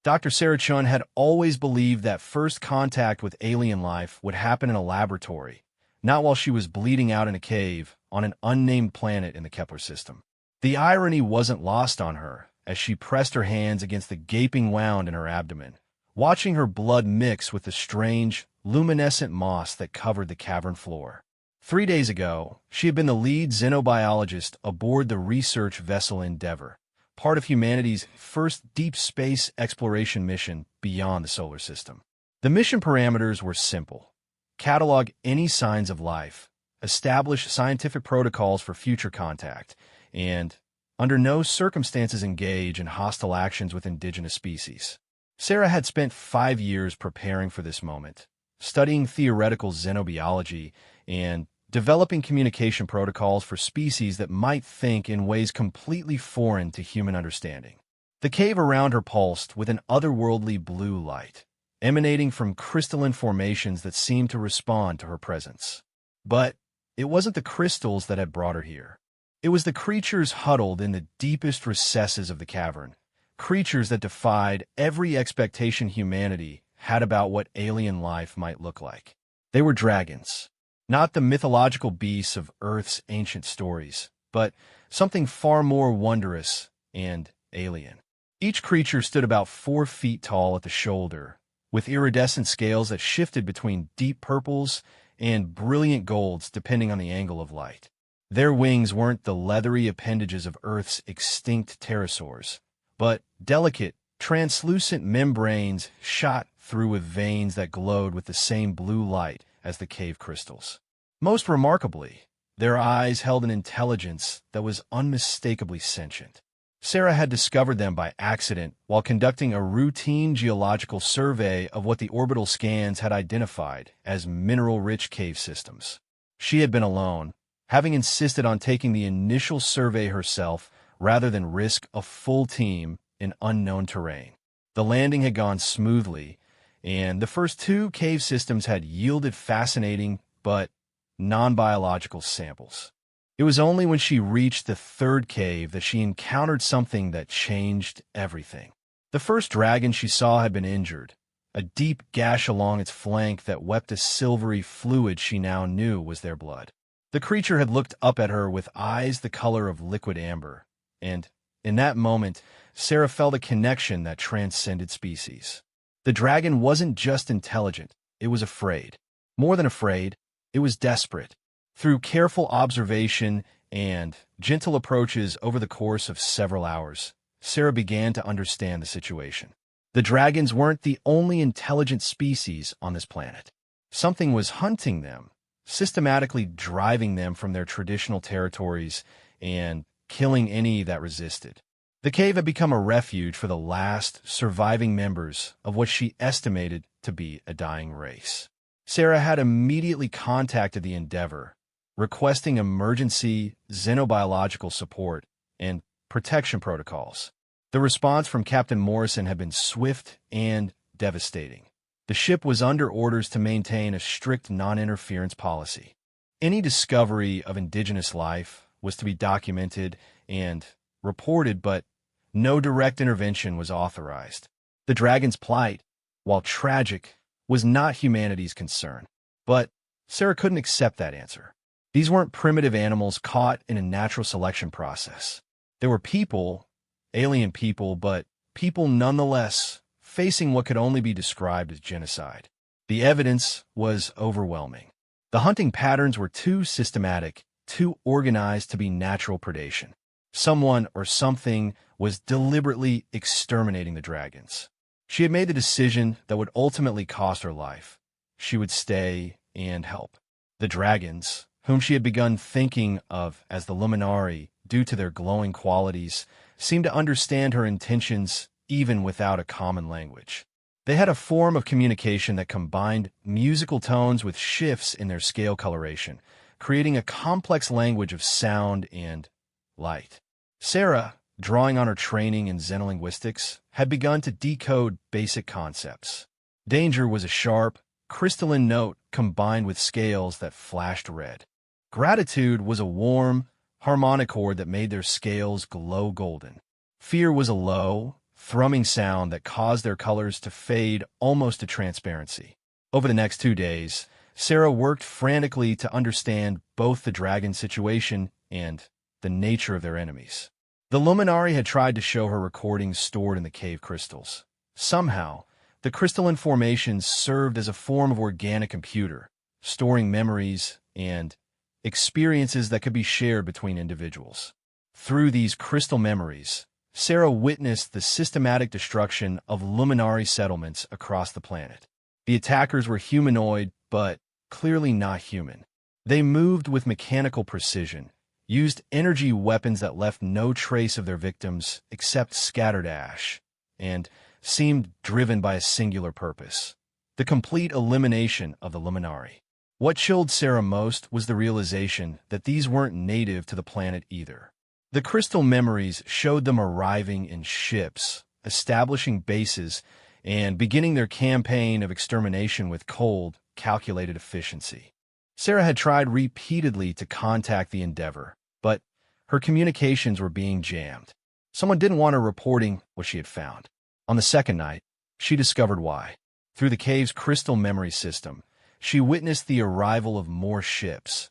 Dr. Sarah Chun had always believed that first contact with alien life would happen in a laboratory, not while she was bleeding out in a cave on an unnamed planet in the Kepler system. The irony wasn't lost on her as she pressed her hands against the gaping wound in her abdomen, watching her blood mix with the strange, luminescent moss that covered the cavern floor. 3 days ago, she had been the lead xenobiologist aboard the research vessel Endeavour, part of humanity's first deep space exploration mission beyond the solar system. The mission parameters were simple: catalog any signs of life, establish scientific protocols for future contact, and, under no circumstances, engage in hostile actions with indigenous species. Sarah had spent 5 years preparing for this moment, studying theoretical xenobiology and developing communication protocols for species that might think in ways completely foreign to human understanding. The cave around her pulsed with an otherworldly blue light, emanating from crystalline formations that seemed to respond to her presence. But it wasn't the crystals that had brought her here. It was the creatures huddled in the deepest recesses of the cavern, creatures that defied every expectation humanity had about what alien life might look like. They were dragons, not the mythological beasts of Earth's ancient stories, but something far more wondrous and alien. Each creature stood about 4 feet tall at the shoulder, with iridescent scales that shifted between deep purples and brilliant golds depending on the angle of light. Their wings weren't the leathery appendages of Earth's extinct pterosaurs, but delicate, translucent membranes shot through with veins that glowed with the same blue light as the cave crystals. Most remarkably, their eyes held an intelligence that was unmistakably sentient. Sarah had discovered them by accident while conducting a routine geological survey of what the orbital scans had identified as mineral-rich cave systems. She had been alone, having insisted on taking the initial survey herself rather than risk a full team in unknown terrain. The landing had gone smoothly, and the first 2 cave systems had yielded fascinating but non-biological samples. It was only when she reached the 3rd cave that she encountered something that changed everything. The first dragon she saw had been injured, a deep gash along its flank that wept a silvery fluid she now knew was their blood. The creature had looked up at her with eyes the color of liquid amber, and in that moment, Sarah felt a connection that transcended species. The dragon wasn't just intelligent, it was afraid. More than afraid, it was desperate. Through careful observation and gentle approaches over the course of several hours, Sarah began to understand the situation. The dragons weren't the only intelligent species on this planet. Something was hunting them, systematically driving them from their traditional territories and killing any that resisted. The cave had become a refuge for the last surviving members of what she estimated to be a dying race. Sarah had immediately contacted the Endeavour, requesting emergency xenobiological support and protection protocols. The response from Captain Morrison had been swift and devastating. The ship was under orders to maintain a strict non-interference policy. Any discovery of indigenous life was to be documented and reported, but no direct intervention was authorized. The dragon's plight, while tragic, was not humanity's concern. But Sarah couldn't accept that answer. These weren't primitive animals caught in a natural selection process. They were people, alien people, but people nonetheless, facing what could only be described as genocide. The evidence was overwhelming. The hunting patterns were too systematic, too organized to be natural predation. Someone or something was deliberately exterminating the dragons. She had made the decision that would ultimately cost her life. She would stay and help. The dragons, whom she had begun thinking of as the Luminari due to their glowing qualities, seemed to understand her intentions even without a common language. They had a form of communication that combined musical tones with shifts in their scale coloration, creating a complex language of sound and light. Sarah, drawing on her training in xenolinguistics, had begun to decode basic concepts. Danger was a sharp, crystalline note combined with scales that flashed red. Gratitude was a warm, harmonic chord that made their scales glow golden. Fear was a low, thrumming sound that caused their colors to fade almost to transparency. Over the next 2 days, Sarah worked frantically to understand both the dragon situation and the nature of their enemies. The Luminari had tried to show her recordings stored in the cave crystals. Somehow, the crystalline formations served as a form of organic computer, storing memories and experiences that could be shared between individuals. Through these crystal memories, Sarah witnessed the systematic destruction of Luminari settlements across the planet. The attackers were humanoid, but clearly not human. They moved with mechanical precision, used energy weapons that left no trace of their victims except scattered ash, and seemed driven by a singular purpose: the complete elimination of the Luminari. What chilled Sarah most was the realization that these weren't native to the planet either. The crystal memories showed them arriving in ships, establishing bases, and beginning their campaign of extermination with cold, calculated efficiency. Sarah had tried repeatedly to contact the Endeavor, but her communications were being jammed. Someone didn't want her reporting what she had found. On the second night, she discovered why. Through the cave's crystal memory system, she witnessed the arrival of more ships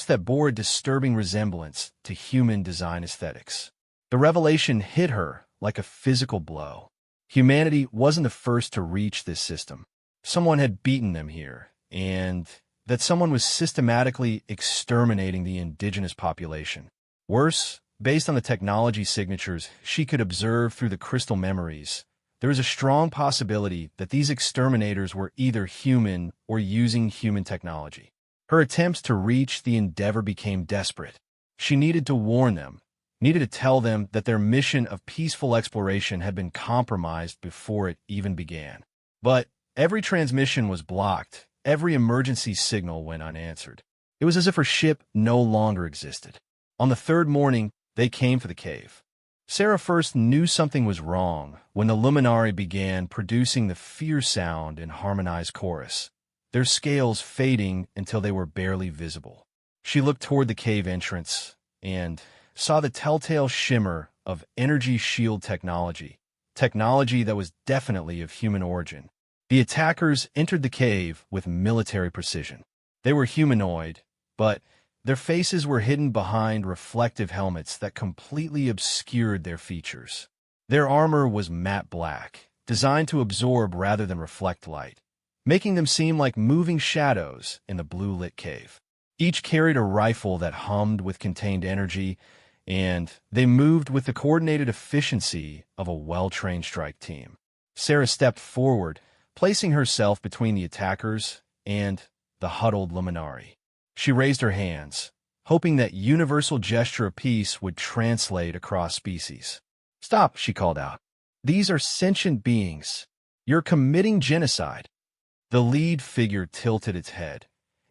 that bore a disturbing resemblance to human design aesthetics. The revelation hit her like a physical blow. Humanity wasn't the first to reach this system. Someone had beaten them here, and that someone was systematically exterminating the indigenous population. Worse, based on the technology signatures she could observe through the crystal memories, there was a strong possibility that these exterminators were either human or using human technology. Her attempts to reach the Endeavor became desperate. She needed to warn them, needed to tell them that their mission of peaceful exploration had been compromised before it even began. But every transmission was blocked, every emergency signal went unanswered. It was as if her ship no longer existed. On the third morning, they came for the cave. Sarah first knew something was wrong when the Luminari began producing the fear sound in harmonized chorus, their scales fading until they were barely visible. She looked toward the cave entrance and saw the telltale shimmer of energy shield technology that was definitely of human origin. The attackers entered the cave with military precision. They were humanoid, but their faces were hidden behind reflective helmets that completely obscured their features. Their armor was matte black, designed to absorb rather than reflect light, making them seem like moving shadows in the blue-lit cave. Each carried a rifle that hummed with contained energy, and they moved with the coordinated efficiency of a well-trained strike team. Sarah stepped forward, placing herself between the attackers and the huddled Luminari. She raised her hands, hoping that universal gesture of peace would translate across species. "Stop," she called out. "These are sentient beings. You're committing genocide." The lead figure tilted its head,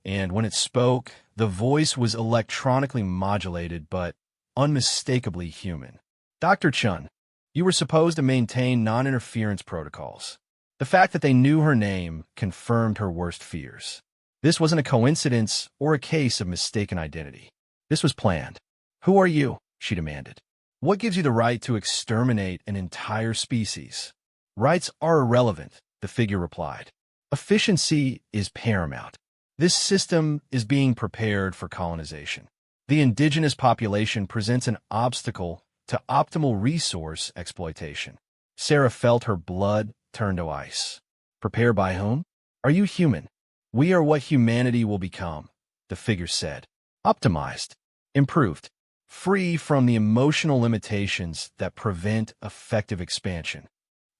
and when it spoke, the voice was electronically modulated but unmistakably human. "Dr. Chun, you were supposed to maintain non-interference protocols." The fact that they knew her name confirmed her worst fears. This wasn't a coincidence or a case of mistaken identity. This was planned. "Who are you?" she demanded. "What gives you the right to exterminate an entire species?" "Rights are irrelevant," the figure replied. "Efficiency is paramount. This system is being prepared for colonization. The indigenous population presents an obstacle to optimal resource exploitation." Sarah felt her blood turn to ice. "Prepare by whom? Are you human?" "We are what humanity will become," the figure said. "Optimized, improved, free from the emotional limitations that prevent effective expansion."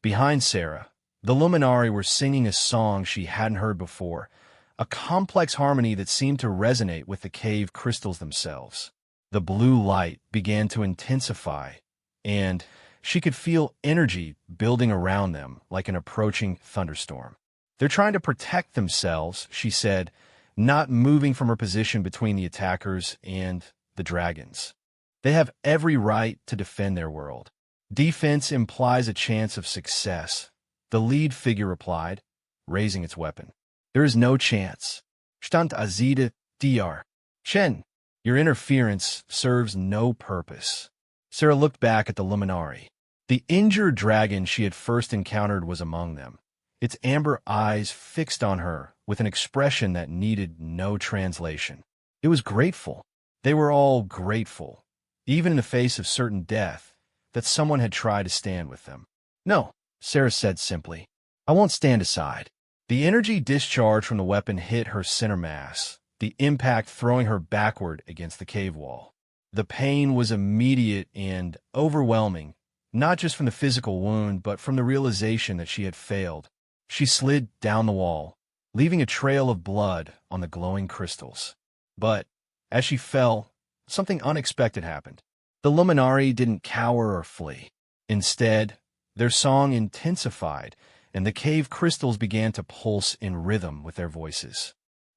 Behind Sarah, the Luminari were singing a song she hadn't heard before, a complex harmony that seemed to resonate with the cave crystals themselves. The blue light began to intensify, and she could feel energy building around them like an approaching thunderstorm. "They're trying to protect themselves," she said, not moving from her position between the attackers and the dragons. "They have every right to defend their world. Defense implies a chance of success," the lead figure replied, raising its weapon. "There is no chance. Stand azide dr. Chen, your interference serves no purpose." Sarah looked back at the Luminari. The injured dragon she had first encountered was among them, its amber eyes fixed on her with an expression that needed no translation. It was grateful. They were all grateful, even in the face of certain death, that someone had tried to stand with them. "No," Sarah said simply. "I won't stand aside." The energy discharge from the weapon hit her center mass, the impact throwing her backward against the cave wall. The pain was immediate and overwhelming, not just from the physical wound, but from the realization that she had failed. She slid down the wall, leaving a trail of blood on the glowing crystals. But as she fell, something unexpected happened. The Luminari didn't cower or flee. Instead, their song intensified, and the cave crystals began to pulse in rhythm with their voices.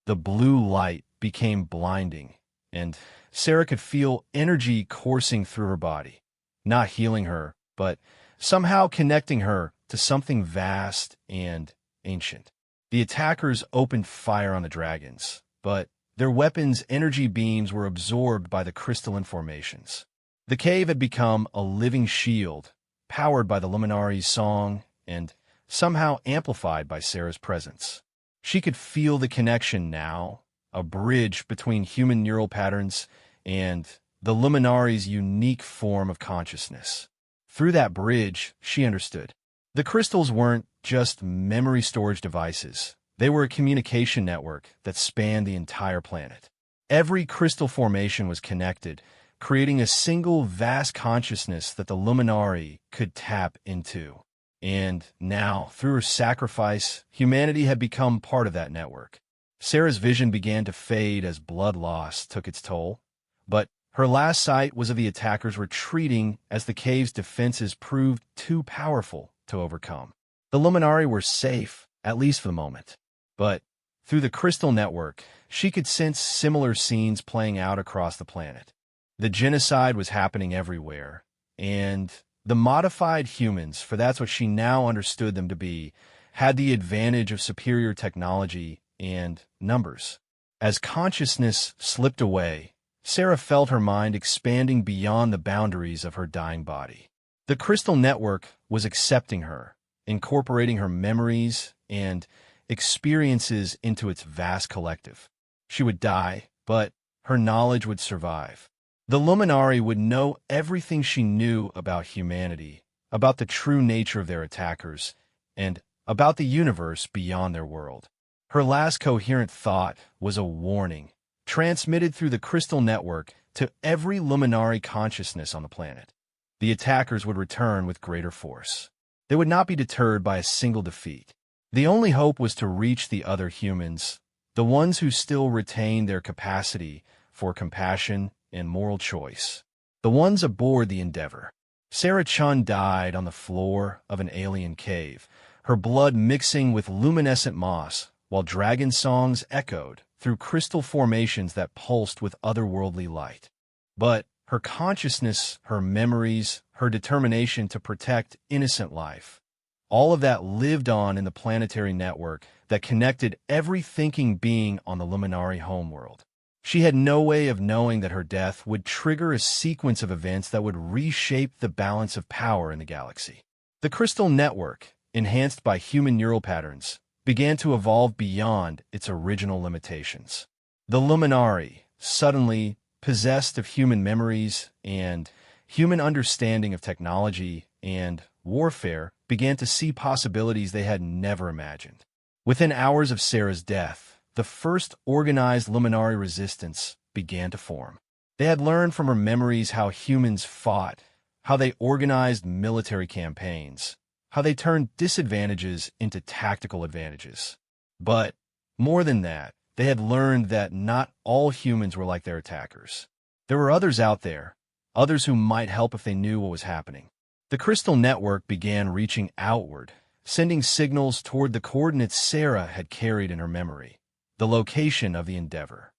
The blue light became blinding, and Sarah could feel energy coursing through her body, not healing her, but somehow connecting her to something vast and ancient. The attackers opened fire on the dragons, but their weapons' energy beams were absorbed by the crystalline formations. The cave had become a living shield, powered by the Luminari's song and somehow amplified by Sarah's presence. She could feel the connection now, a bridge between human neural patterns and the Luminari's unique form of consciousness. Through that bridge, she understood. The crystals weren't just memory storage devices. They were a communication network that spanned the entire planet. Every crystal formation was connected, creating a single vast consciousness that the Luminari could tap into. And now, through her sacrifice, humanity had become part of that network. Sarah's vision began to fade as blood loss took its toll, but her last sight was of the attackers retreating as the cave's defenses proved too powerful to overcome. The Luminari were safe, at least for the moment. But through the crystal network, she could sense similar scenes playing out across the planet. The genocide was happening everywhere, and the modified humans, for that's what she now understood them to be, had the advantage of superior technology and numbers. As consciousness slipped away, Sarah felt her mind expanding beyond the boundaries of her dying body. The crystal network was accepting her, incorporating her memories and experiences into its vast collective. She would die, but her knowledge would survive. The Luminari would know everything she knew about humanity, about the true nature of their attackers, and about the universe beyond their world. Her last coherent thought was a warning, transmitted through the crystal network to every Luminari consciousness on the planet. The attackers would return with greater force. They would not be deterred by a single defeat. The only hope was to reach the other humans, the ones who still retained their capacity for compassion and moral choice, the ones aboard the Endeavor. Sarah Chun died on the floor of an alien cave, her blood mixing with luminescent moss, while dragon songs echoed through crystal formations that pulsed with otherworldly light. But her consciousness, her memories, her determination to protect innocent life, all of that lived on in the planetary network that connected every thinking being on the Luminari homeworld. She had no way of knowing that her death would trigger a sequence of events that would reshape the balance of power in the galaxy. The crystal network, enhanced by human neural patterns, began to evolve beyond its original limitations. The Luminari, suddenly possessed of human memories and human understanding of technology and warfare, began to see possibilities they had never imagined. Within hours of Sarah's death, the first organized Luminari resistance began to form. They had learned from her memories how humans fought, how they organized military campaigns, how they turned disadvantages into tactical advantages. But more than that, they had learned that not all humans were like their attackers. There were others out there, others who might help if they knew what was happening. The crystal network began reaching outward, sending signals toward the coordinates Sarah had carried in her memory, the location of the Endeavor.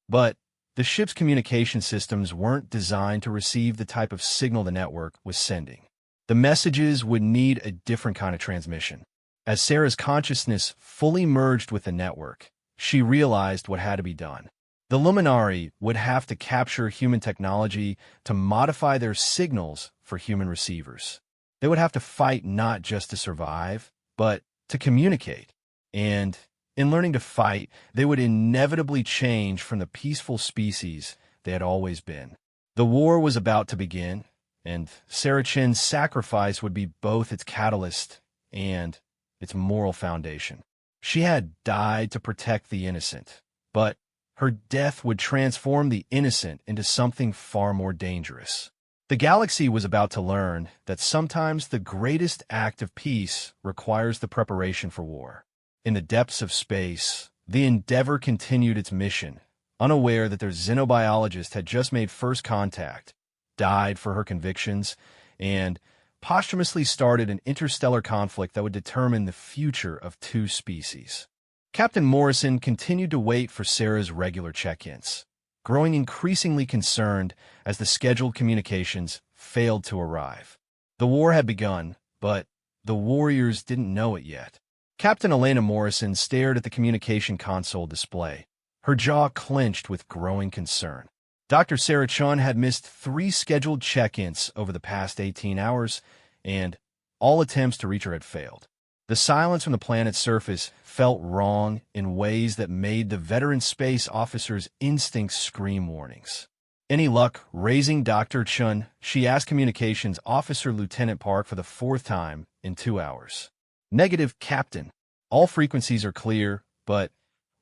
But the ship's communication systems weren't designed to receive the type of signal the network was sending. The messages would need a different kind of transmission. As Sarah's consciousness fully merged with the network, she realized what had to be done. The Luminari would have to capture human technology to modify their signals for human receivers. They would have to fight not just to survive, but to communicate. And in learning to fight, they would inevitably change from the peaceful species they had always been. The war was about to begin, and Sarah Chin's sacrifice would be both its catalyst and its moral foundation. She had died to protect the innocent, but her death would transform the innocent into something far more dangerous. The galaxy was about to learn that sometimes the greatest act of peace requires the preparation for war. In the depths of space, the Endeavor continued its mission, unaware that their xenobiologist had just made first contact, died for her convictions, and posthumously started an interstellar conflict that would determine the future of two species. Captain Morrison continued to wait for Sarah's regular check-ins, growing increasingly concerned as the scheduled communications failed to arrive. The war had begun, but the warriors didn't know it yet. Captain Elena Morrison stared at the communication console display, her jaw clenched with growing concern. Dr. Sarah Chun had missed 3 scheduled check-ins over the past 18 hours, and all attempts to reach her had failed. The silence from the planet's surface felt wrong in ways that made the veteran space officer's instincts scream warnings. Any luck raising Dr. Chun? She asked Communications Officer Lieutenant Park for the 4th time in 2 hours. Negative, Captain. All frequencies are clear, but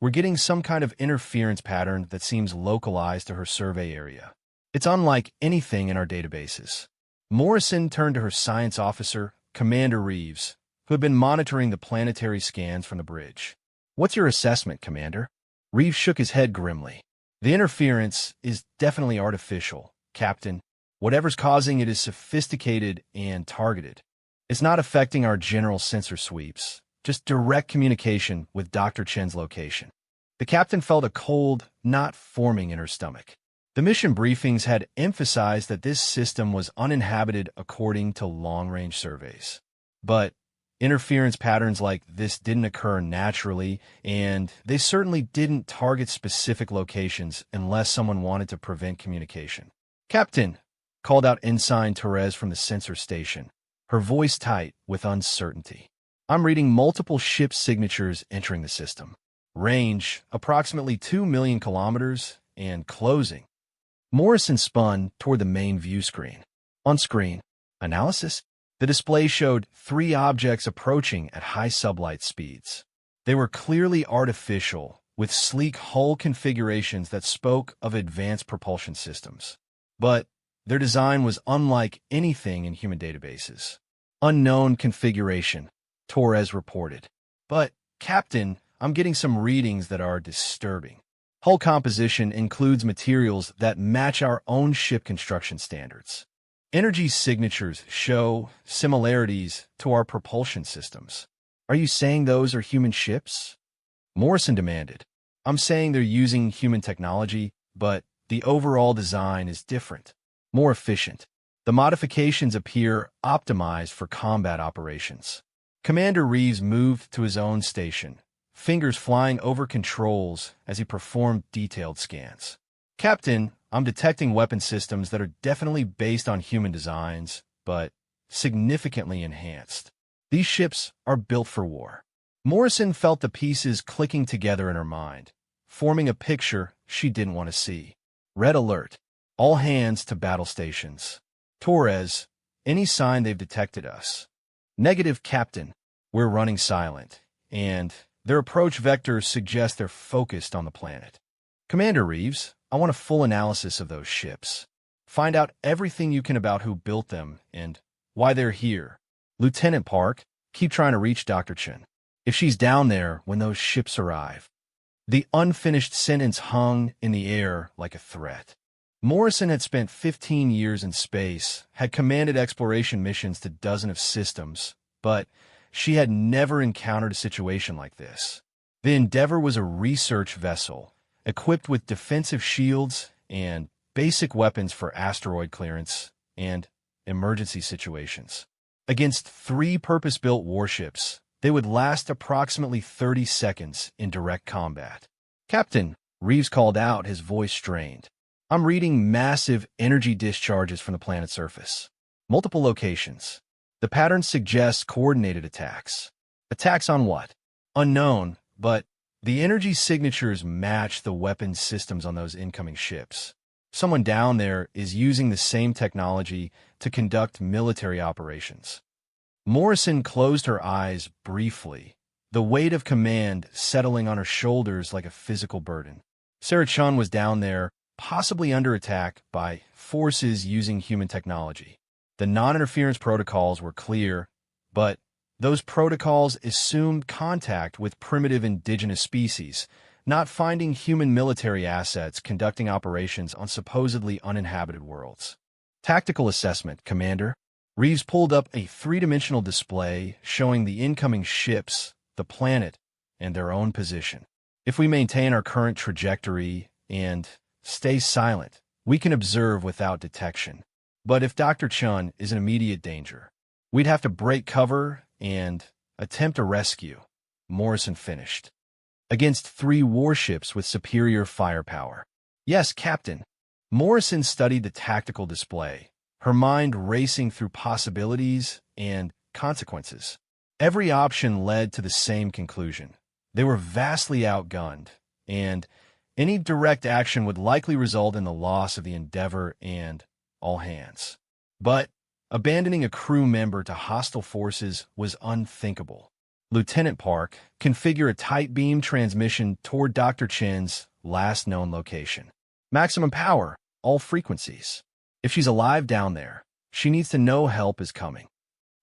we're getting some kind of interference pattern that seems localized to her survey area. It's unlike anything in our databases. Morrison turned to her science officer, Commander Reeves, who had been monitoring the planetary scans from the bridge. What's your assessment, Commander? Reeves shook his head grimly. The interference is definitely artificial, Captain. Whatever's causing it is sophisticated and targeted. It's not affecting our general sensor sweeps, just direct communication with Dr. Chen's location. The captain felt a cold knot forming in her stomach. The mission briefings had emphasized that this system was uninhabited according to long-range surveys. But interference patterns like this didn't occur naturally, and they certainly didn't target specific locations unless someone wanted to prevent communication. Captain, called out Ensign Torres from the sensor station, her voice tight with uncertainty. I'm reading multiple ship signatures entering the system. Range, approximately 2 million kilometers, and closing. Morrison spun toward the main view screen. On screen, analysis. The display showed 3 objects approaching at high sublight speeds. They were clearly artificial, with sleek hull configurations that spoke of advanced propulsion systems. But their design was unlike anything in human databases. Unknown configuration, Torres reported. But, Captain, I'm getting some readings that are disturbing. Hull composition includes materials that match our own ship construction standards. Energy signatures show similarities to our propulsion systems. Are you saying those are human ships? Morrison demanded. I'm saying they're using human technology, but the overall design is different, more efficient. The modifications appear optimized for combat operations. Commander Reeves moved to his own station, fingers flying over controls as he performed detailed scans. Captain, I'm detecting weapon systems that are definitely based on human designs, but significantly enhanced. These ships are built for war. Morrison felt the pieces clicking together in her mind, forming a picture she didn't want to see. Red alert. All hands to battle stations. Torres, any sign they've detected us? Negative, Captain. We're running silent, and their approach vectors suggest they're focused on the planet. Commander Reeves, I want a full analysis of those ships. Find out everything you can about who built them and why they're here. Lieutenant Park, keep trying to reach Dr. Chen. If she's down there when those ships arrive. The unfinished sentence hung in the air like a threat. Morrison had spent 15 years in space, had commanded exploration missions to dozens of systems, but she had never encountered a situation like this. The Endeavor was a research vessel, equipped with defensive shields and basic weapons for asteroid clearance and emergency situations. Against 3 purpose-built warships, they would last approximately 30 seconds in direct combat. Captain, Reeves called out, his voice strained. I'm reading massive energy discharges from the planet's surface. Multiple locations. The pattern suggests coordinated attacks. Attacks on what? Unknown, but the energy signatures match the weapon systems on those incoming ships. Someone down there is using the same technology to conduct military operations. Morrison closed her eyes briefly, the weight of command settling on her shoulders like a physical burden. Sarah Chun was down there, possibly under attack by forces using human technology. The non-interference protocols were clear, but those protocols assumed contact with primitive indigenous species, not finding human military assets conducting operations on supposedly uninhabited worlds. Tactical assessment, Commander. Reeves pulled up a three-dimensional display showing the incoming ships, the planet, and their own position. If we maintain our current trajectory and stay silent, we can observe without detection. But if Dr. Chun is in immediate danger, we'd have to break cover and attempt a rescue, Morrison finished. Against 3 warships with superior firepower. Yes, Captain. Morrison studied the tactical display, her mind racing through possibilities and consequences. Every option led to the same conclusion. They were vastly outgunned, and any direct action would likely result in the loss of the Endeavor and all hands. But abandoning a crew member to hostile forces was unthinkable. Lieutenant Park, configure a tight beam transmission toward Dr. Chen's last known location. Maximum power, all frequencies. If she's alive down there, she needs to know help is coming.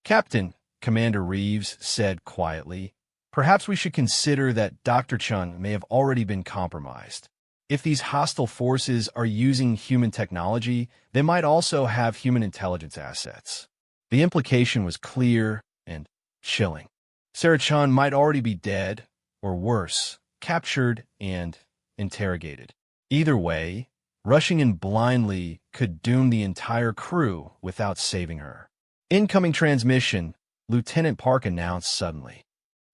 Captain, Commander Reeves said quietly, perhaps we should consider that Dr. Chun may have already been compromised. If these hostile forces are using human technology, they might also have human intelligence assets. The implication was clear and chilling. Sarah Chun might already be dead, or worse, captured and interrogated. Either way, rushing in blindly could doom the entire crew without saving her. Incoming transmission, Lieutenant Park announced suddenly.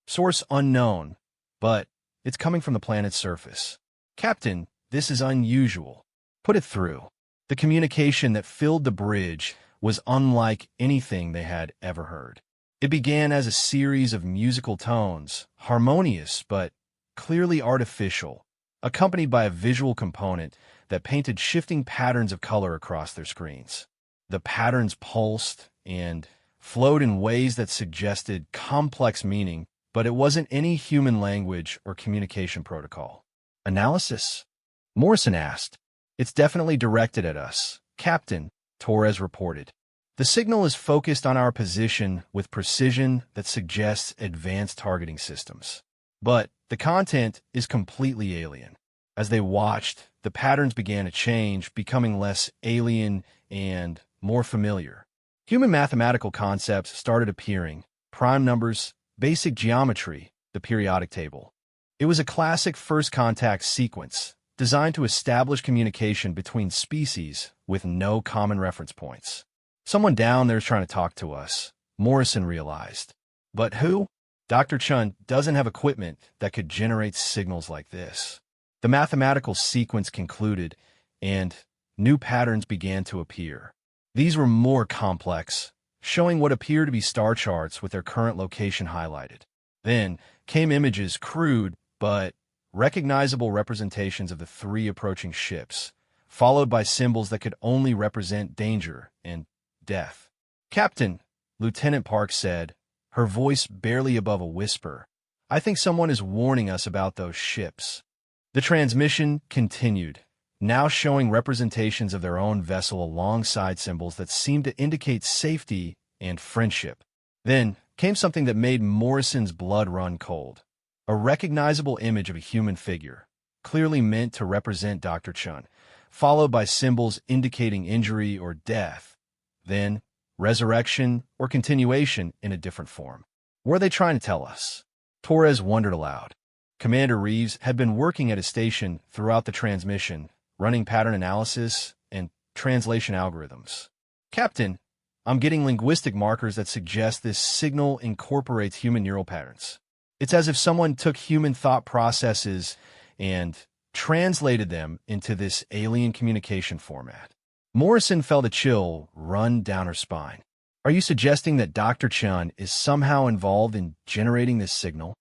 Source unknown, but it's coming from the planet's surface. Captain, this is unusual. Put it through. The communication that filled the bridge was unlike anything they had ever heard. It began as a series of musical tones, harmonious but clearly artificial, accompanied by a visual component that painted shifting patterns of color across their screens. The patterns pulsed and flowed in ways that suggested complex meaning, but it wasn't any human language or communication protocol. Analysis? Morrison asked. It's definitely directed at us, Captain, Torres reported. The signal is focused on our position with precision that suggests advanced targeting systems. But the content is completely alien. As they watched, the patterns began to change, becoming less alien and more familiar. Human mathematical concepts started appearing, prime numbers, basic geometry, the periodic table. It was a classic first contact sequence, designed to establish communication between species with no common reference points. Someone down there is trying to talk to us, Morrison realized. But who? Dr. Chun doesn't have equipment that could generate signals like this. The mathematical sequence concluded, and new patterns began to appear. These were more complex, showing what appeared to be star charts with their current location highlighted. Then came images, crude but recognizable representations of the 3 approaching ships, followed by symbols that could only represent danger and death. Captain, Lieutenant Park said, her voice barely above a whisper, I think someone is warning us about those ships. The transmission continued, now showing representations of their own vessel alongside symbols that seemed to indicate safety and friendship. Then came something that made Morrison's blood run cold. A recognizable image of a human figure, clearly meant to represent Dr. Chun, followed by symbols indicating injury or death. Then, resurrection or continuation in a different form. What are they trying to tell us? Torres wondered aloud. Commander Reeves had been working at a station throughout the transmission, running pattern analysis and translation algorithms. Captain, I'm getting linguistic markers that suggest this signal incorporates human neural patterns. It's as if someone took human thought processes and translated them into this alien communication format. Morrison felt a chill run down her spine. Are you suggesting that Dr. Chun is somehow involved in generating this signal?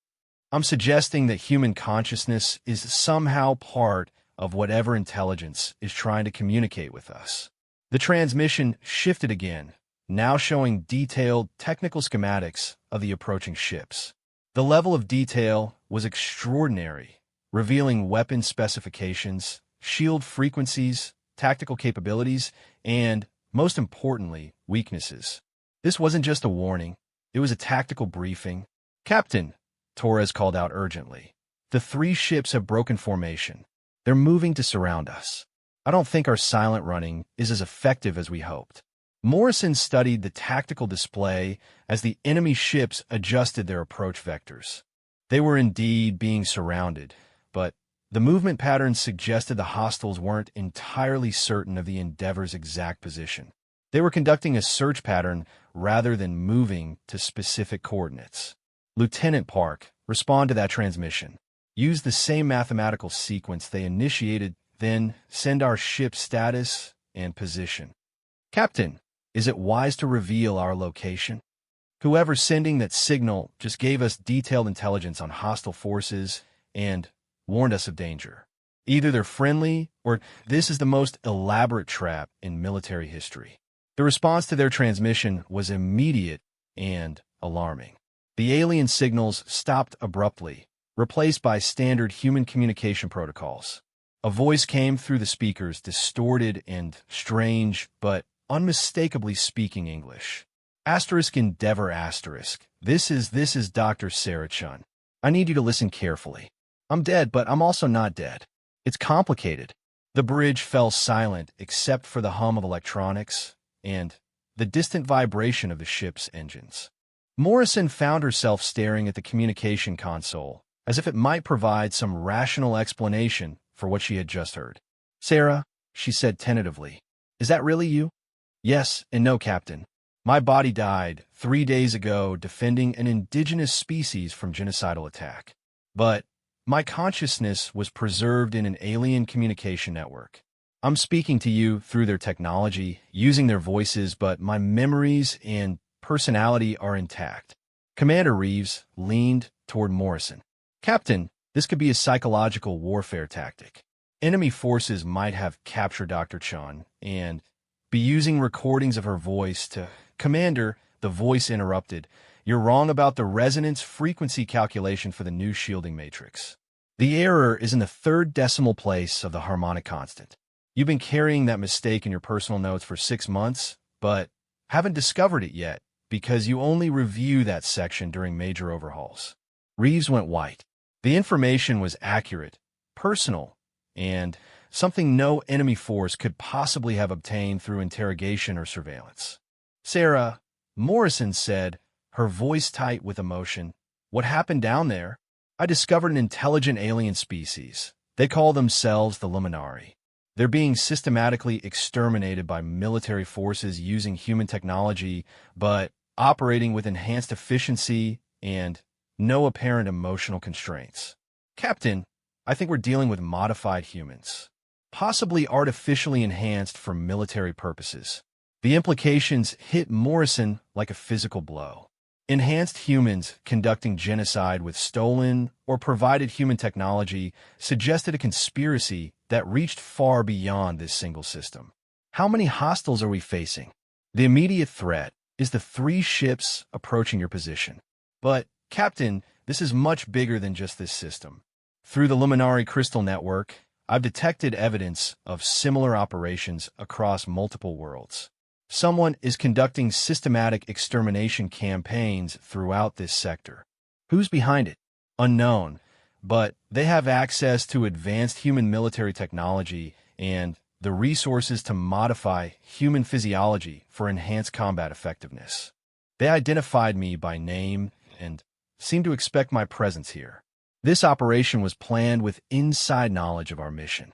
I'm suggesting that human consciousness is somehow part of whatever intelligence is trying to communicate with us. The transmission shifted again, now showing detailed technical schematics of the approaching ships. The level of detail was extraordinary, revealing weapon specifications, shield frequencies, tactical capabilities, and, most importantly, weaknesses. This wasn't just a warning, it was a tactical briefing. "Captain," Torres called out urgently, "the 3 ships have broken formation. They're moving to surround us. I don't think our silent running is as effective as we hoped." Morrison studied the tactical display as the enemy ships adjusted their approach vectors. They were indeed being surrounded, but the movement patterns suggested the hostiles weren't entirely certain of the Endeavor's exact position. They were conducting a search pattern rather than moving to specific coordinates. "Lieutenant Park, respond to that transmission. Use the same mathematical sequence they initiated, then send our ship's status and position." "Captain, is it wise to reveal our location?" "Whoever's sending that signal just gave us detailed intelligence on hostile forces and warned us of danger. Either they're friendly or this is the most elaborate trap in military history." The response to their transmission was immediate and alarming. The alien signals stopped abruptly, replaced by standard human communication protocols. A voice came through the speakers, distorted and strange, but unmistakably speaking English. Endeavor asterisk. This is Dr. Sarah Chun. I need you to listen carefully. I'm dead, but I'm also not dead. It's complicated." The bridge fell silent except for the hum of electronics and the distant vibration of the ship's engines. Morrison found herself staring at the communication console, as if it might provide some rational explanation for what she had just heard. "Sarah," she said tentatively, "is that really you?" "Yes and no, Captain. My body died 3 days ago defending an indigenous species from genocidal attack. But my consciousness was preserved in an alien communication network. I'm speaking to you through their technology, using their voices, but my memories and personality are intact." Commander Reeves leaned toward Morrison. "Captain, this could be a psychological warfare tactic. Enemy forces might have captured Dr. Chun and be using recordings of her voice to—" "Commander," the voice interrupted, "you're wrong about the resonance frequency calculation for the new shielding matrix. The error is in the 3rd decimal place of the harmonic constant. You've been carrying that mistake in your personal notes for 6 months, but haven't discovered it yet because you only review that section during major overhauls." Reeves went white. The information was accurate, personal, and something no enemy force could possibly have obtained through interrogation or surveillance. "Sarah," Morrison said, her voice tight with emotion, "what happened down there? I discovered an intelligent alien species. They call themselves the Luminari. They're being systematically exterminated by military forces using human technology, but operating with enhanced efficiency and no apparent emotional constraints. Captain, I think we're dealing with modified humans, possibly artificially enhanced for military purposes." The implications hit Morrison like a physical blow. Enhanced humans conducting genocide with stolen or provided human technology suggested a conspiracy that reached far beyond this single system. How many hostiles are we facing? The immediate threat is the 3 ships approaching your position. But, Captain, this is much bigger than just this system. Through the Luminari Crystal Network, I've detected evidence of similar operations across multiple worlds. Someone is conducting systematic extermination campaigns throughout this sector. Who's behind it? Unknown, but they have access to advanced human military technology and the resources to modify human physiology for enhanced combat effectiveness. They identified me by name and seemed to expect my presence here. This operation was planned with inside knowledge of our mission."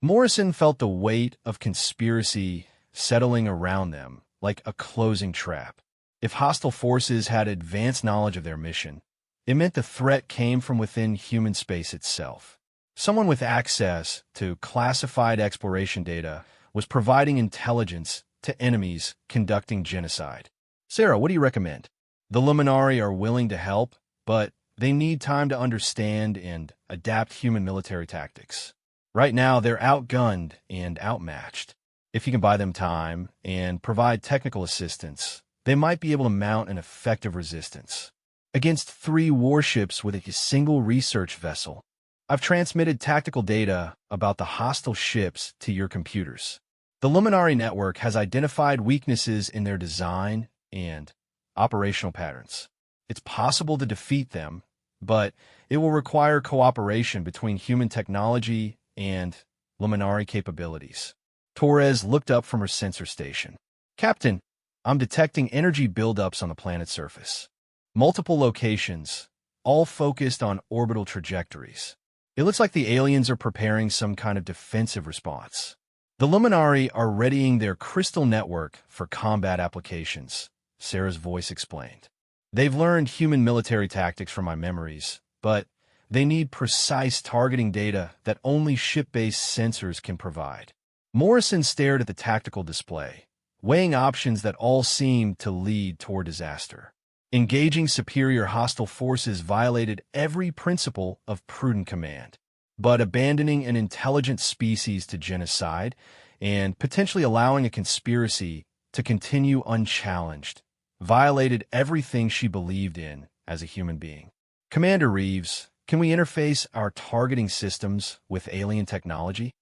Morrison felt the weight of conspiracy settling around them like a closing trap. If hostile forces had advanced knowledge of their mission, it meant the threat came from within human space itself. Someone with access to classified exploration data was providing intelligence to enemies conducting genocide. Sarah, what do you recommend? The Luminari are willing to help, but they need time to understand and adapt human military tactics. Right now, they're outgunned and outmatched. If you can buy them time and provide technical assistance, they might be able to mount an effective resistance. Against 3 warships with a single research vessel, I've transmitted tactical data about the hostile ships to your computers. The Luminari network has identified weaknesses in their design and operational patterns. It's possible to defeat them, but it will require cooperation between human technology and Luminari capabilities. Torres looked up from her sensor station. Captain, I'm detecting energy buildups on the planet's surface. Multiple locations, all focused on orbital trajectories. It looks like the aliens are preparing some kind of defensive response. The Luminari are readying their crystal network for combat applications, Sarah's voice explained. They've learned human military tactics from my memories, but they need precise targeting data that only ship-based sensors can provide. Morrison stared at the tactical display, weighing options that all seemed to lead toward disaster. Engaging superior hostile forces violated every principle of prudent command, but abandoning an intelligent species to genocide and potentially allowing a conspiracy to continue unchallenged violated everything she believed in as a human being. Commander Reeves, can we interface our targeting systems with alien technology?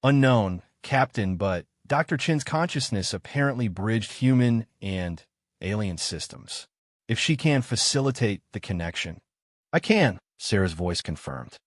Unknown, Captain, but Dr. Chin's consciousness apparently bridged human and alien systems. If she can facilitate the connection. I can, Sarah's voice confirmed.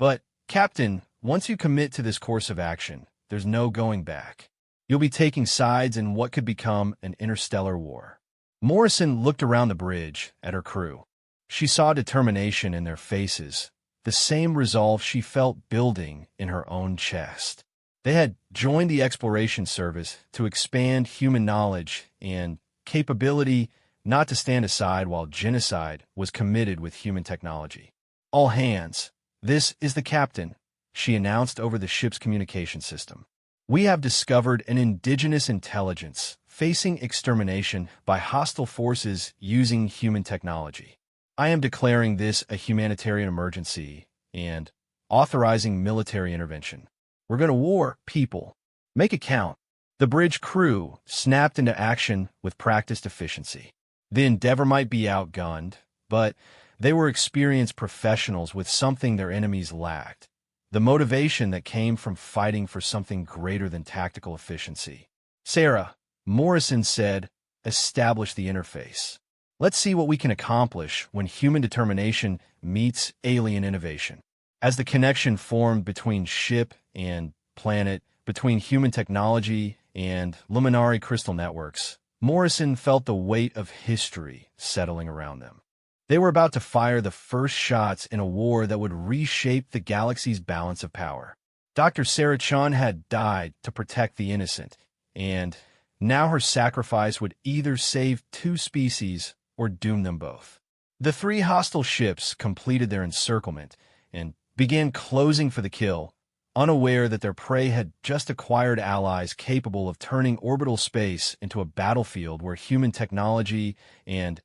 But, Captain, once you commit to this course of action, there's no going back. You'll be taking sides in what could become an interstellar war. Morrison looked around the bridge at her crew. She saw determination in their faces, the same resolve she felt building in her own chest. They had joined the exploration service to expand human knowledge and capability, not to stand aside while genocide was committed with human technology. All hands, this is the captain, she announced over the ship's communication system. We have discovered an indigenous intelligence facing extermination by hostile forces using human technology. I am declaring this a humanitarian emergency and authorizing military intervention. We're going to war, people. Make it count. The bridge crew snapped into action with practiced efficiency. The Endeavor might be outgunned, but they were experienced professionals with something their enemies lacked. The motivation that came from fighting for something greater than tactical efficiency. Sarah, Morrison said, establish the interface. Let's see what we can accomplish when human determination meets alien innovation. As the connection formed between ship and planet, between human technology and Luminari crystal networks, Morrison felt the weight of history settling around them. They were about to fire the first shots in a war that would reshape the galaxy's balance of power. Dr. Sarah Chan had died to protect the innocent, and now her sacrifice would either save 2 species or doom them both. The 3 hostile ships completed their encirclement and began closing for the kill, unaware that their prey had just acquired allies capable of turning orbital space into a battlefield where human technology and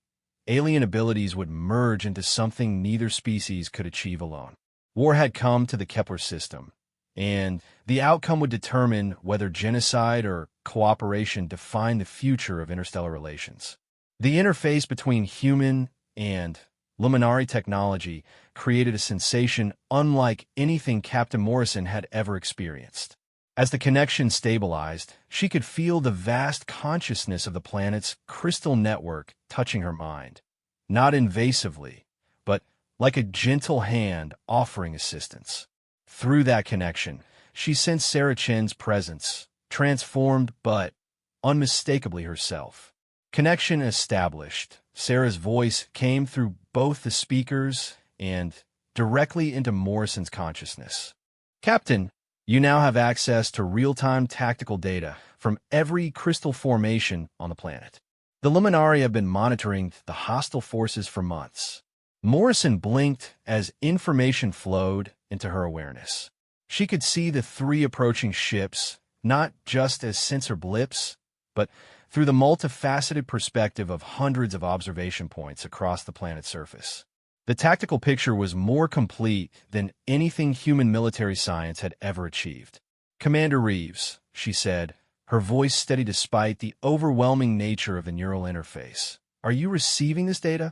alien abilities would merge into something neither species could achieve alone. War had come to the Kepler system, and the outcome would determine whether genocide or cooperation defined the future of interstellar relations. The interface between human and Luminari technology created a sensation unlike anything Captain Morrison had ever experienced. As the connection stabilized, she could feel the vast consciousness of the planet's crystal network touching her mind, not invasively, but like a gentle hand offering assistance. Through that connection, she sensed Sarah Chen's presence, transformed but unmistakably herself. Connection established, Sarah's voice came through both the speakers and directly into Morrison's consciousness. Captain, you now have access to real-time tactical data from every crystal formation on the planet. The Luminari have been monitoring the hostile forces for months. Morrison blinked as information flowed into her awareness. She could see the 3 approaching ships, not just as sensor blips, but through the multifaceted perspective of hundreds of observation points across the planet's surface. The tactical picture was more complete than anything human military science had ever achieved. "Commander Reeves," she said, her voice steady despite the overwhelming nature of the neural interface. "Are you receiving this data?"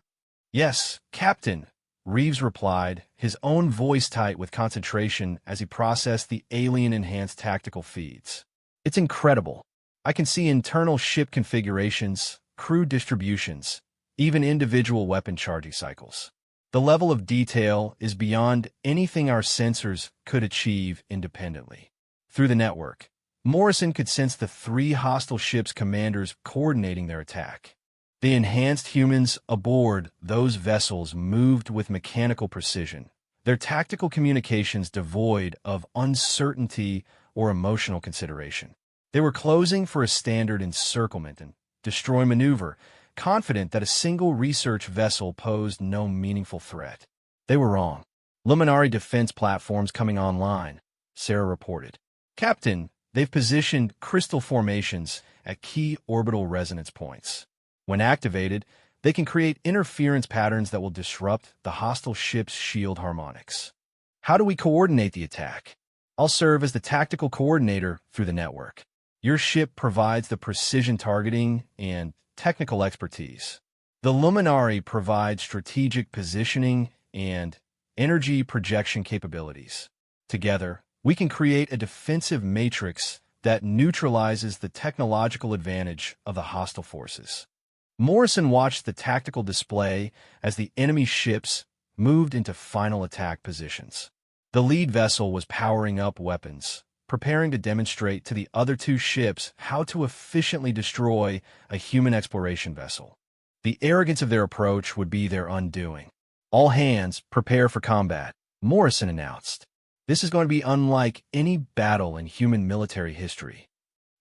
"Yes, Captain," Reeves replied, his own voice tight with concentration as he processed the alien-enhanced tactical feeds. "It's incredible. I can see internal ship configurations, crew distributions, even individual weapon charging cycles. The level of detail is beyond anything our sensors could achieve independently." Through the network, Morrison could sense the 3 hostile ships' commanders coordinating their attack. The enhanced humans aboard those vessels moved with mechanical precision, their tactical communications devoid of uncertainty or emotional consideration. They were closing for a standard encirclement and destroy maneuver, confident that a single research vessel posed no meaningful threat. They were wrong. "Luminary defense platforms coming online," Sarah reported. "Captain, they've positioned crystal formations at key orbital resonance points. When activated, they can create interference patterns that will disrupt the hostile ship's shield harmonics." "How do we coordinate the attack?" "I'll serve as the tactical coordinator through the network. Your ship provides the precision targeting and technical expertise. The Luminary provides strategic positioning and energy projection capabilities. Together, we can create a defensive matrix that neutralizes the technological advantage of the hostile forces." Morrison watched the tactical display as the enemy ships moved into final attack positions. The lead vessel was powering up weapons, preparing to demonstrate to the other 2 ships how to efficiently destroy a human exploration vessel. The arrogance of their approach would be their undoing. "All hands, prepare for combat," Morrison announced. "This is going to be unlike any battle in human military history."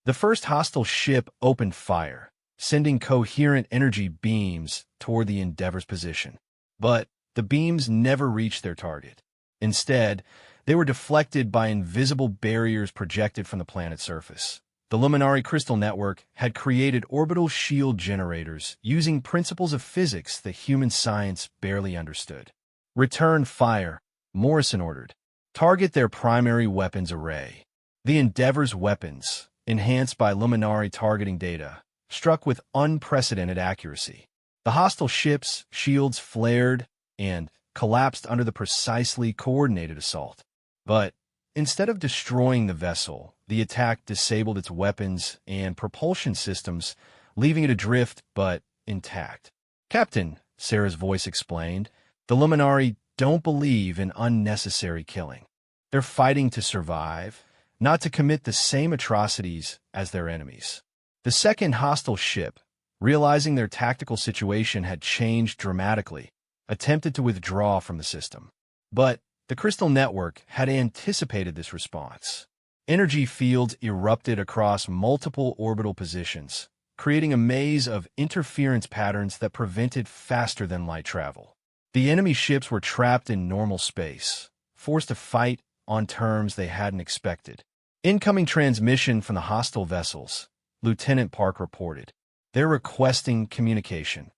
The first hostile ship opened fire, sending coherent energy beams toward the Endeavor's position. But the beams never reached their target. Instead, they were deflected by invisible barriers projected from the planet's surface. The Luminary Crystal Network had created orbital shield generators using principles of physics that human science barely understood. "Return fire," Morrison ordered. "Target their primary weapons array." The Endeavor's weapons, enhanced by Luminary targeting data, struck with unprecedented accuracy. The hostile ship's shields flared and collapsed under the precisely coordinated assault. But instead of destroying the vessel, the attack disabled its weapons and propulsion systems, leaving it adrift but intact. "Captain," Sarah's voice explained, "the Luminary don't believe in unnecessary killing. They're fighting to survive, not to commit the same atrocities as their enemies." The second hostile ship, realizing their tactical situation had changed dramatically, attempted to withdraw from the system. But the Crystal Network had anticipated this response. Energy fields erupted across multiple orbital positions, creating a maze of interference patterns that prevented faster-than-light travel. The enemy ships were trapped in normal space, forced to fight on terms they hadn't expected. "Incoming transmission from the hostile vessels," Lieutenant Park reported. "They're requesting communication."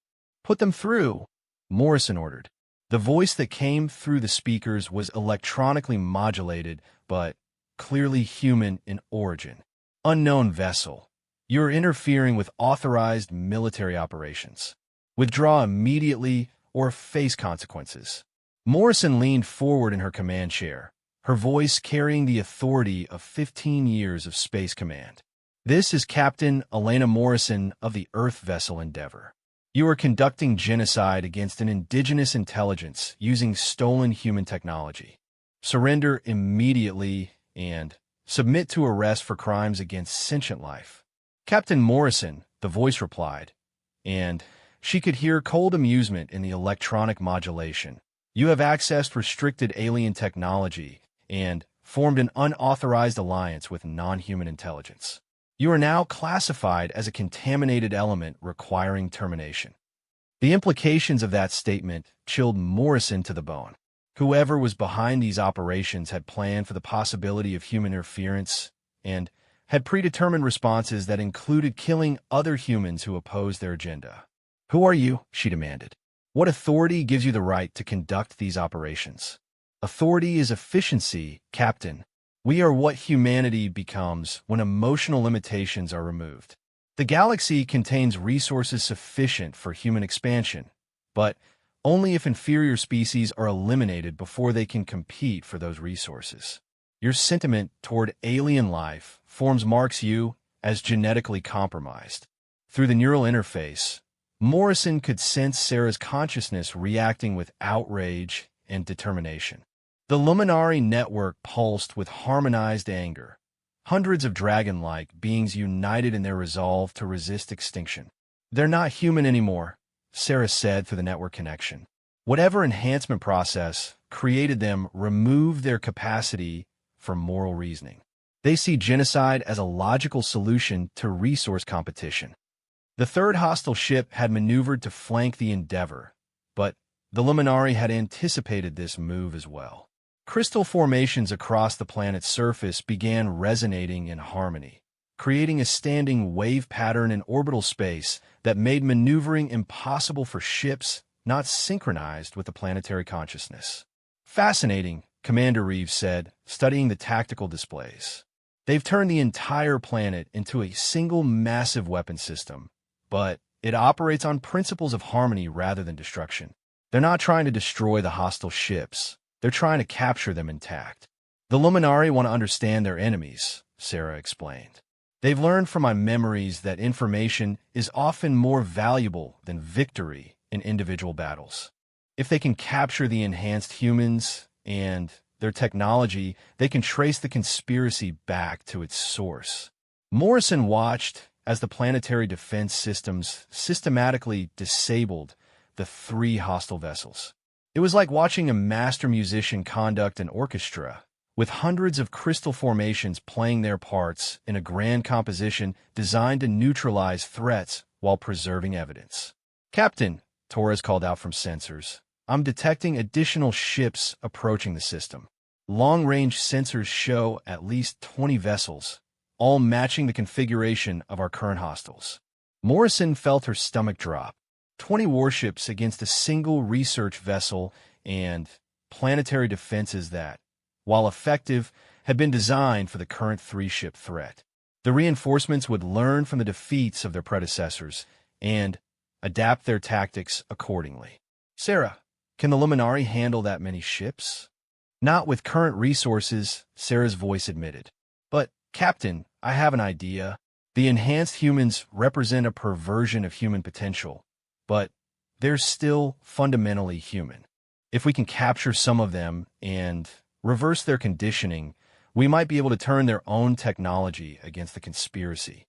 "Put them through," Morrison ordered. The voice that came through the speakers was electronically modulated, but clearly human in origin. "Unknown vessel. You're interfering with authorized military operations. Withdraw immediately or face consequences." Morrison leaned forward in her command chair, her voice carrying the authority of 15 years of space command. "This is Captain Elena Morrison of the Earth vessel Endeavor. You are conducting genocide against an indigenous intelligence using stolen human technology. Surrender immediately and submit to arrest for crimes against sentient life." "Captain Morrison," the voice replied, and she could hear cold amusement in the electronic modulation. "You have accessed restricted alien technology and formed an unauthorized alliance with non-human intelligence. You are now classified as a contaminated element requiring termination." The implications of that statement chilled Morrison to the bone. Whoever was behind these operations had planned for the possibility of human interference and had predetermined responses that included killing other humans who opposed their agenda. "Who are you?" she demanded. "What authority gives you the right to conduct these operations?" "Authority is efficiency, Captain. We are what humanity becomes when emotional limitations are removed. The galaxy contains resources sufficient for human expansion, but only if inferior species are eliminated before they can compete for those resources. Your sentiment toward alien life marks you as genetically compromised." Through the neural interface, Morrison could sense Sarah's consciousness reacting with outrage and determination. The Luminari network pulsed with harmonized anger, hundreds of dragon-like beings united in their resolve to resist extinction. "They're not human anymore," Sarah said through the network connection. "Whatever enhancement process created them removed their capacity for moral reasoning. They see genocide as a logical solution to resource competition." The third hostile ship had maneuvered to flank the Endeavor, but the Luminari had anticipated this move as well. Crystal formations across the planet's surface began resonating in harmony, creating a standing wave pattern in orbital space that made maneuvering impossible for ships not synchronized with the planetary consciousness. "Fascinating," Commander Reeves said, studying the tactical displays. "They've turned the entire planet into a single massive weapon system, but it operates on principles of harmony rather than destruction. They're not trying to destroy the hostile ships. They're trying to capture them intact. The Luminari want to understand their enemies," Sarah explained. "They've learned from my memories that information is often more valuable than victory in individual battles. If they can capture the enhanced humans and their technology, they can trace the conspiracy back to its source." Morrison watched as the planetary defense systems systematically disabled the 3 hostile vessels. It was like watching a master musician conduct an orchestra, with hundreds of crystal formations playing their parts in a grand composition designed to neutralize threats while preserving evidence. "Captain," Torres called out from sensors, "I'm detecting additional ships approaching the system. Long-range sensors show at least 20 vessels, all matching the configuration of our current hostiles." Morrison felt her stomach drop. 20 warships against a single research vessel and planetary defenses that, while effective, had been designed for the current 3-ship threat. The reinforcements would learn from the defeats of their predecessors and adapt their tactics accordingly. "Sarah, can the Luminari handle that many ships?" "Not with current resources," Sarah's voice admitted. "But, Captain, I have an idea. The enhanced humans represent a perversion of human potential, but they're still fundamentally human. If we can capture some of them and reverse their conditioning, we might be able to turn their own technology against the conspiracy."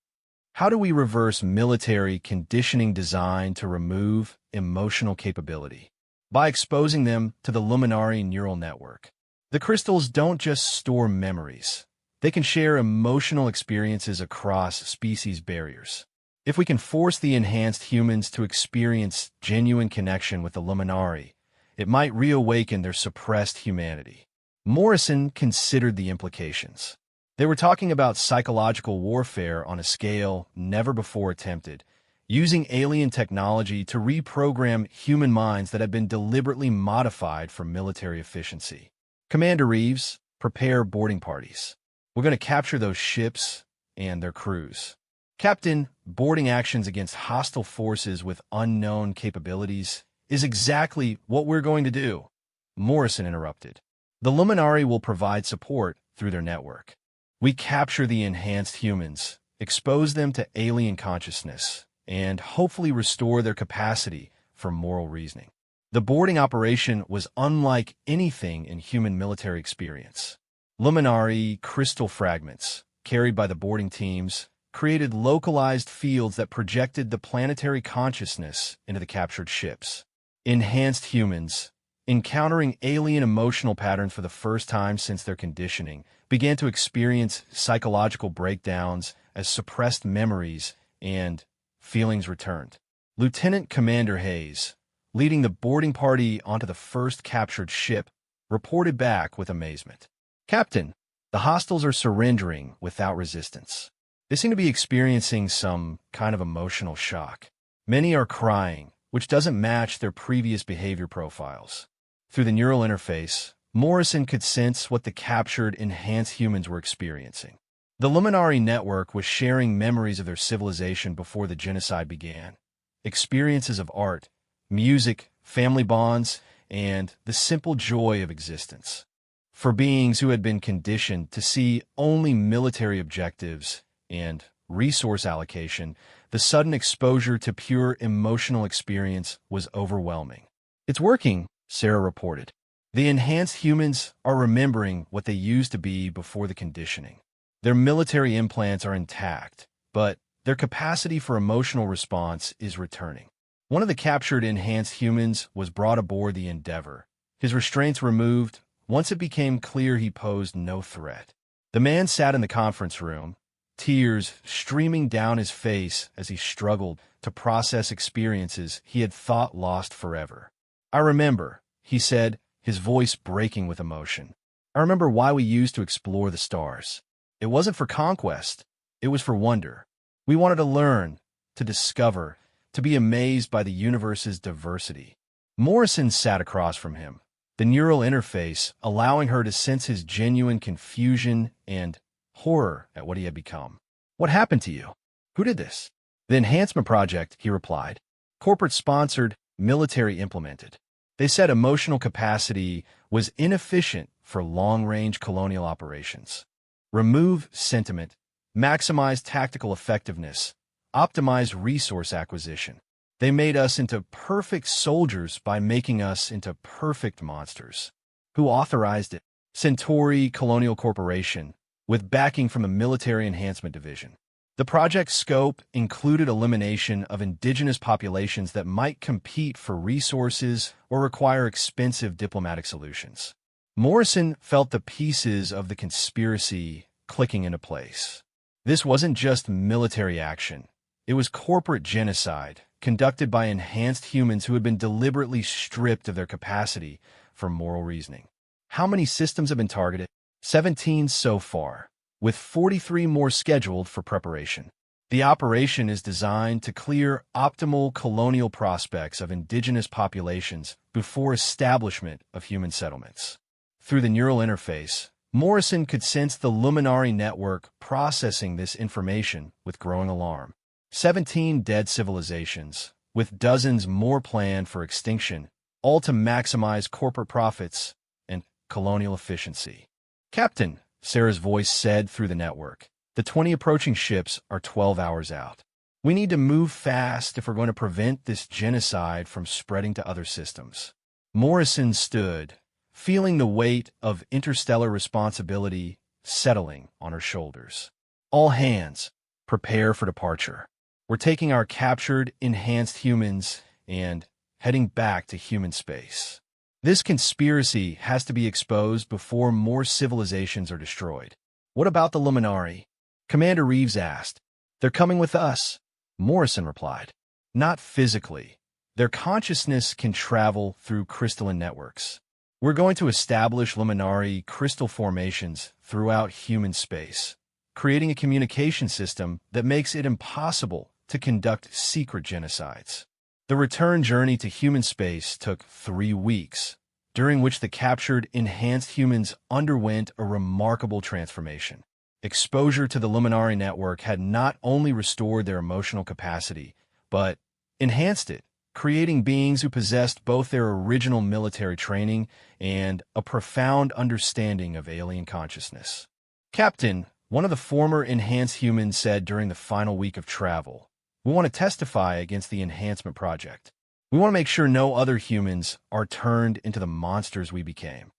"How do we reverse military conditioning designed to remove emotional capability?" "By exposing them to the Luminari neural network. The crystals don't just store memories. They can share emotional experiences across species barriers. If we can force the enhanced humans to experience genuine connection with the Luminari, it might reawaken their suppressed humanity." Morrison considered the implications. They were talking about psychological warfare on a scale never before attempted, using alien technology to reprogram human minds that had been deliberately modified for military efficiency. "Commander Reeves, prepare boarding parties. We're going to capture those ships and their crews." "Captain, boarding actions against hostile forces with unknown capabilities is exactly what we're going to do," Morrison interrupted. "The Luminari will provide support through their network. We capture the enhanced humans, expose them to alien consciousness, and hopefully restore their capacity for moral reasoning." The boarding operation was unlike anything in human military experience. Luminari crystal fragments, carried by the boarding teams, created localized fields that projected the planetary consciousness into the captured ships. Enhanced humans, encountering alien emotional patterns for the first time since their conditioning, began to experience psychological breakdowns as suppressed memories and feelings returned. Lieutenant Commander Hayes, leading the boarding party onto the first captured ship, reported back with amazement. "Captain, The hostiles are surrendering without resistance. They seem to be experiencing some kind of emotional shock. Many are crying, which doesn't match their previous behavior profiles. Through the neural interface, Morrison could sense what the captured, enhanced humans were experiencing. The Luminari network was sharing memories of their civilization before the genocide began. Experiences of art, music, family bonds, and the simple joy of existence. For beings who had been conditioned to see only military objectives and resource allocation, the sudden exposure to pure emotional experience was overwhelming. "It's working," Sarah reported. "The enhanced humans are remembering what they used to be before the conditioning. Their military implants are intact, but their capacity for emotional response is returning." One of the captured enhanced humans was brought aboard the Endeavor, his restraints removed once it became clear he posed no threat. The man sat in the conference room, tears streaming down his face as he struggled to process experiences he had thought lost forever. "I remember," he said, his voice breaking with emotion. "I remember why we used to explore the stars. It wasn't for conquest, it was for wonder. We wanted to learn, to discover, to be amazed by the universe's diversity." Morrison sat across from him, the neural interface allowing her to sense his genuine confusion and horror at what he had become. "What happened to you? Who did this?" "The Enhancement Project," he replied. "Corporate-sponsored, military-implemented. They said emotional capacity was inefficient for long-range colonial operations. Remove sentiment, maximize tactical effectiveness, optimize resource acquisition. They made us into perfect soldiers by making us into perfect monsters." "Who authorized it?" "Centauri Colonial Corporation, with backing from the Military Enhancement Division. The project's scope included elimination of indigenous populations that might compete for resources or require expensive diplomatic solutions." Morrison felt the pieces of the conspiracy clicking into place. This wasn't just military action. It was corporate genocide, conducted by enhanced humans who had been deliberately stripped of their capacity for moral reasoning. "How many systems have been targeted?" 17 so far, with 43 more scheduled for preparation. The operation is designed to clear optimal colonial prospects of indigenous populations before establishment of human settlements. Through the neural interface, Morrison could sense the Luminari network processing this information with growing alarm. 17 dead civilizations, with dozens more planned for extinction, all to maximize corporate profits and colonial efficiency. "Captain," Sarah's voice said through the network, "the 20 approaching ships are 12 hours out. We need to move fast if we're going to prevent this genocide from spreading to other systems." Morrison stood, feeling the weight of interstellar responsibility settling on her shoulders. "All hands, prepare for departure. We're taking our captured, enhanced humans and heading back to human space. This conspiracy has to be exposed before more civilizations are destroyed." "What about the Luminari?" Commander Reeves asked. "They're coming with us," Morrison replied. "Not physically. Their consciousness can travel through crystalline networks. We're going to establish Luminari crystal formations throughout human space, creating a communication system that makes it impossible to conduct secret genocides." The return journey to human space took 3 weeks, during which the captured, enhanced humans underwent a remarkable transformation. Exposure to the Luminari network had not only restored their emotional capacity, but enhanced it, creating beings who possessed both their original military training and a profound understanding of alien consciousness. "Captain," one of the former enhanced humans said during the final week of travel, "we want to testify against the Enhancement Project. We want to make sure no other humans are turned into the monsters we became.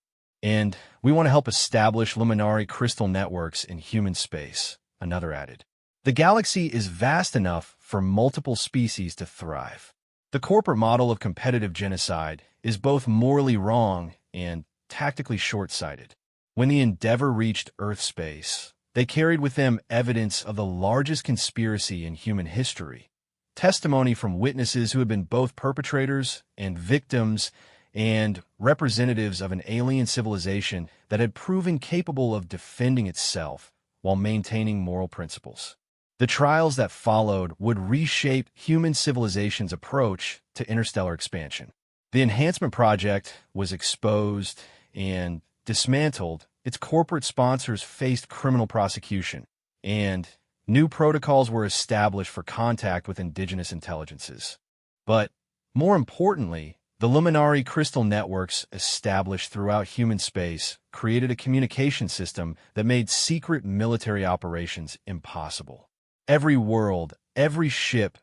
And we want to help establish Luminari crystal networks in human space," another added. "The galaxy is vast enough for multiple species to thrive. The corporate model of competitive genocide is both morally wrong and tactically short-sighted." When the Endeavor reached Earth space, they carried with them evidence of the largest conspiracy in human history, testimony from witnesses who had been both perpetrators and victims, and representatives of an alien civilization that had proven capable of defending itself while maintaining moral principles. The trials that followed would reshape human civilization's approach to interstellar expansion. The Enhancement Project was exposed and dismantled. Its corporate sponsors faced criminal prosecution, and new protocols were established for contact with indigenous intelligences. But more importantly, the Luminary crystal networks established throughout human space created a communication system that made secret military operations impossible. Every world, every ship,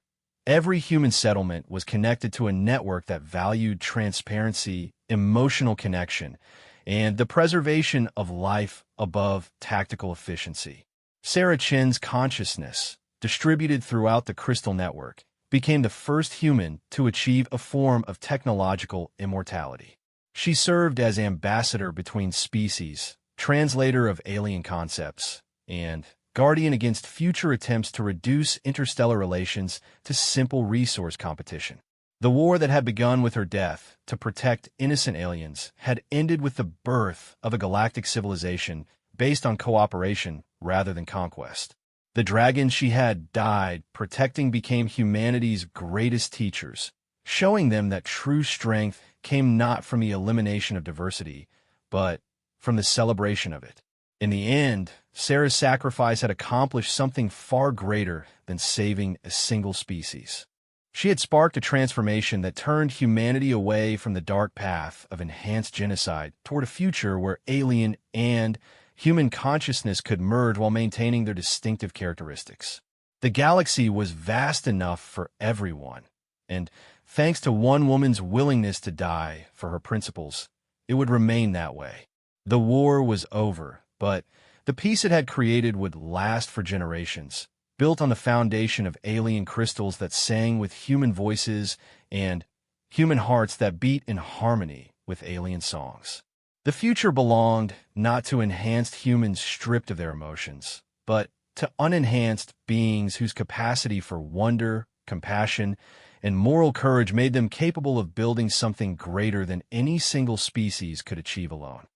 every human settlement was connected to a network that valued transparency, emotional connection, and the preservation of life above tactical efficiency. Sarah Chen's consciousness, distributed throughout the crystal network, became the first human to achieve a form of technological immortality. She served as ambassador between species, translator of alien concepts, and guardian against future attempts to reduce interstellar relations to simple resource competition. The war that had begun with her death to protect innocent aliens had ended with the birth of a galactic civilization based on cooperation rather than conquest. The dragons she had died protecting became humanity's greatest teachers, showing them that true strength came not from the elimination of diversity, but from the celebration of it. In the end, Sarah's sacrifice had accomplished something far greater than saving a single species. She had sparked a transformation that turned humanity away from the dark path of enhanced genocide toward a future where alien and human consciousness could merge while maintaining their distinctive characteristics. The galaxy was vast enough for everyone, and thanks to one woman's willingness to die for her principles, it would remain that way. The war was over, but the peace it had created would last for generations, built on the foundation of alien crystals that sang with human voices and human hearts that beat in harmony with alien songs. The future belonged not to enhanced humans stripped of their emotions, but to unenhanced beings whose capacity for wonder, compassion, and moral courage made them capable of building something greater than any single species could achieve alone.